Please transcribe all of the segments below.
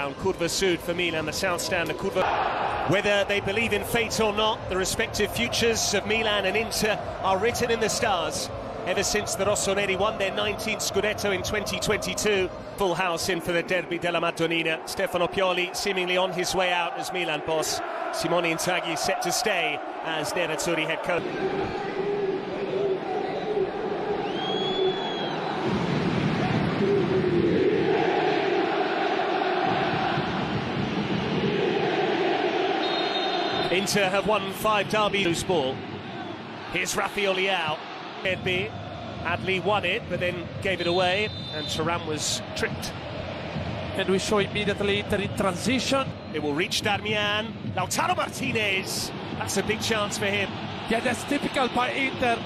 ground, Curva Sud for Milan, the south stand of Curva. Whether they believe in fate or not, the respective futures of Milan and Inter are written in the stars. Ever since the Rossoneri won their 19th Scudetto in 2022. Full house in for the Derby Della Madennonia. Stefano Pioli seemingly on his way out as Milan boss. Simone Inzaghi set to stay as Nerazzurri head coach. Inter have won 5 derbies. Loose ball. Here's Rafael Leao. Derby. Adli won it, but then gave it away, and Thuram was tricked. And we show immediately Inter in transition. It will reach Darmian. Lautaro Martinez. That's a big chance for him. Yeah, that's typical by Inter.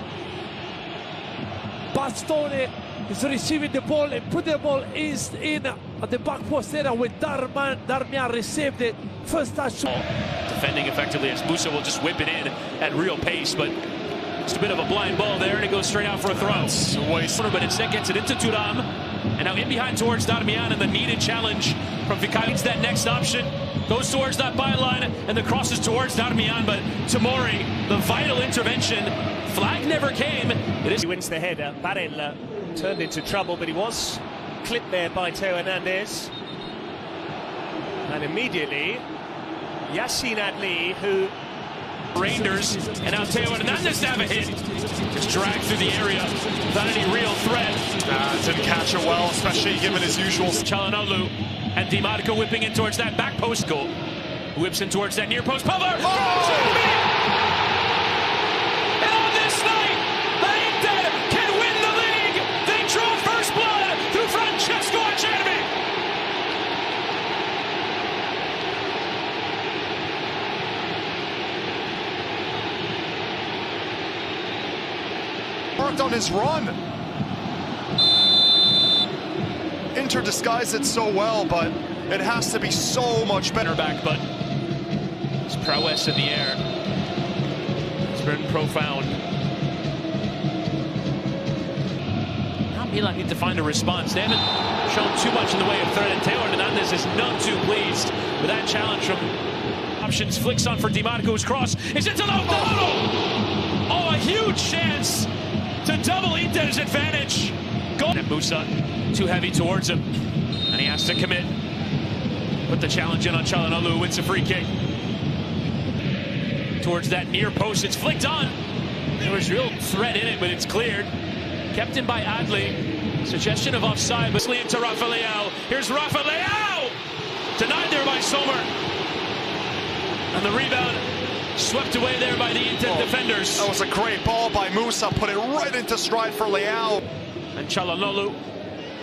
Bastoni is receiving the ball and put the ball in at the back post area with Darmian received it. First touch. Defending effectively as Musa will just whip it in at real pace, but just a bit of a blind ball there, and it goes straight out for a throw. But instead gets it into Thuram, and now in behind towards Darmian, and the needed challenge from Vicario. Needs that next option, goes towards that byline, and the cross is towards Darmian, but Tomori, the vital intervention, flag never came. He wins the header. Barella turned into trouble, but he was clipped there by Theo Hernandez. And immediately, Yassine Adli, who Rangers, and now Theo Hernandez to have a hit. Just dragged through the area without any real threat. Didn't catch it well, especially given his usual. Çalhanoğlu and Di Marco whipping in towards that back post goal. Whips in towards that near post. Pavard! And on this night, the Inter can win the league. They draw first blood through Francesco Acerbi. Worked on his run. Inter disguised it so well, but it has to be so much better. Back, but his prowess in the air has been profound. Now Milan need to find a response. They haven't shown too much in the way of threat, and Theo Hernandez is none too pleased with that challenge from options. Flicks on for Di Marco's cross. Is it to Lautaro? Oh, a huge chance to double Inter's advantage. Goal. And Musa too heavy towards him, and he has to commit. Put the challenge in on Çalhanoğlu, wins a free kick. Towards that near post, it's flicked on. There was real threat in it, but it's cleared. Kept in by Adli. Suggestion of offside, but into Rafael Leao. Here's Rafael Leao! Denied there by Sommer. And the rebound swept away there by the Inter defenders. That was a great ball by Musa, put it right into stride for Leao. And Çalhanoğlu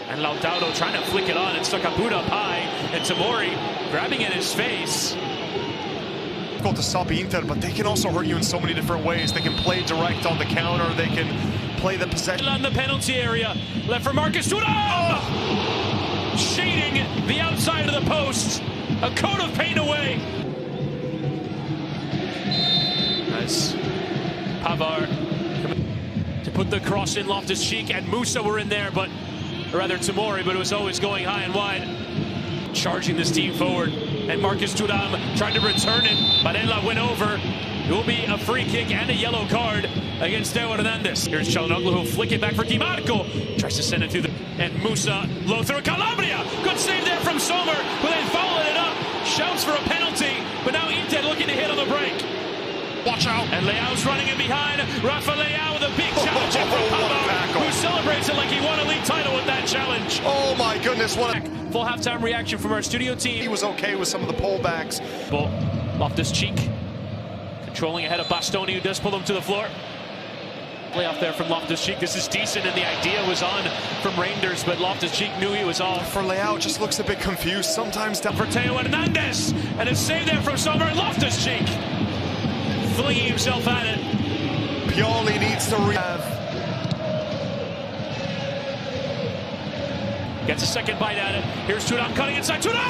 and Lautaro trying to flick it on, and stuck a boot up high, and Tomori grabbing in his face. Difficult to stop Inter, but they can also hurt you in so many different ways. They can play direct on the counter, they can play the possession. On the penalty area, left for Marcus Thuram! Oh! Shading the outside of the post, a coat of paint away. As Pavard to put the cross in, Loftus-Cheek and Musa were in there, but or rather Tomori, but it was always going high and wide. Charging this team forward, and Marcus Thuram tried to return it. Barella went over. It will be a free kick and a yellow card against Theo Hernandez. Here's Çalhanoğlu, who'll flick it back for Di Marco. Tries to send it through the... And Musa, low through Calabria. Good save there from Sommer, who then followed it up. Shouts for a penalty, but now Inter looking to hit on the break. Watch out. And Leao's running in behind. Rafael Leao with a big challenge from Pavard, who celebrates it like he won a league title with that challenge. Oh my goodness, what a... Full halftime reaction from our studio team. He was okay with some of the pullbacks. Ball, Loftus-Cheek controlling ahead of Bastoni, who does pull him to the floor. Playoff there from Loftus-Cheek. This is decent, and the idea was on from Rangers, but Loftus-Cheek knew he was off. For Leao, just looks a bit confused sometimes. For Theo Hernandez, and a save there from Sommer, and Loftus-Cheek flinging himself at it. Pioli needs to Gets a second bite at it. Here's Thuram cutting inside. Thuram! Oh!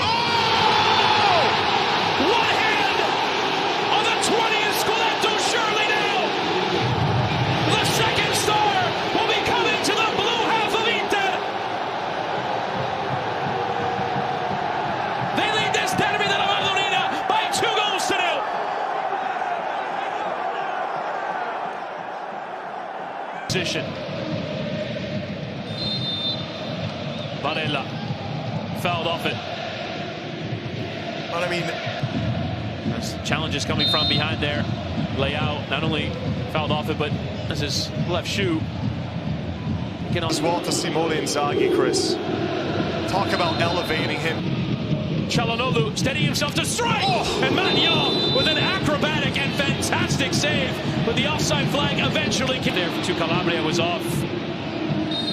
One hand on the 20th Scudetto, surely now. The second star will be coming to the blue half of Inter. They lead position. Barella fouled off it. But I mean, there's challenges coming from behind there. Leao not only fouled off it, but that's his left shoe. as well to Simone Inzaghi, Chris. Talk about elevating him. Çalhanoğlu steadying himself to strike, and Maignan with an acrobatic and fantastic save, but the offside flag eventually came there to Calabria, was off.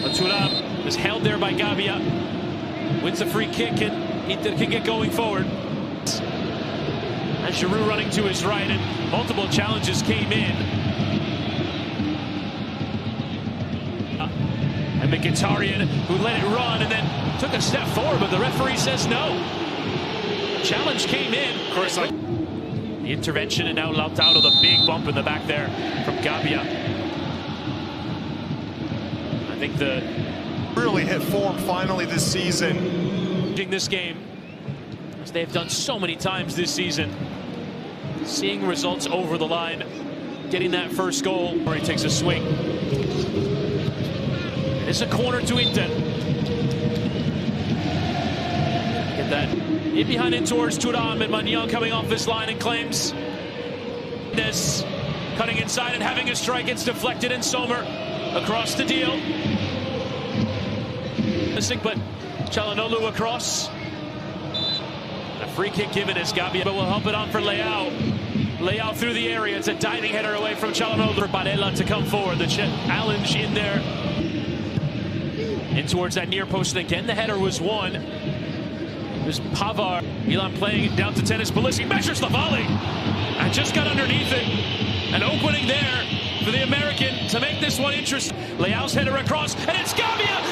But Thuram is held there by Gabbia, wins the free kick, and Inter can get going forward. And Giroud running to his right, and multiple challenges came in. And Mkhitaryan, who let it run and then took a step forward, but the referee says no. Challenge came in. Of course, the intervention, and now Lautaro, the big bump in the back there from Gabbia. I think the really hit form finally this season. This game, as they've done so many times this season, seeing results over the line, getting that first goal, where he takes a swing. It's a corner to Inter. Get that in behind it towards Thuram, and Maignan coming off this line and claims this, cutting inside and having a strike. It's deflected, and Sommer across the deal. Missing, but Çalhanoğlu across. A free kick given as Gabbia, but will help it on for Leao. Leao through the area. It's a diving header away from Çalhanoğlu for Barella to come forward. The challenge in there. In towards that near post, and again the header was won. There's Pavard. Milan playing it down to tennis. Pulisic measures the volley and just got underneath it. An opening there for the American to make this one interesting. Leao's header across, and it's Gabbia.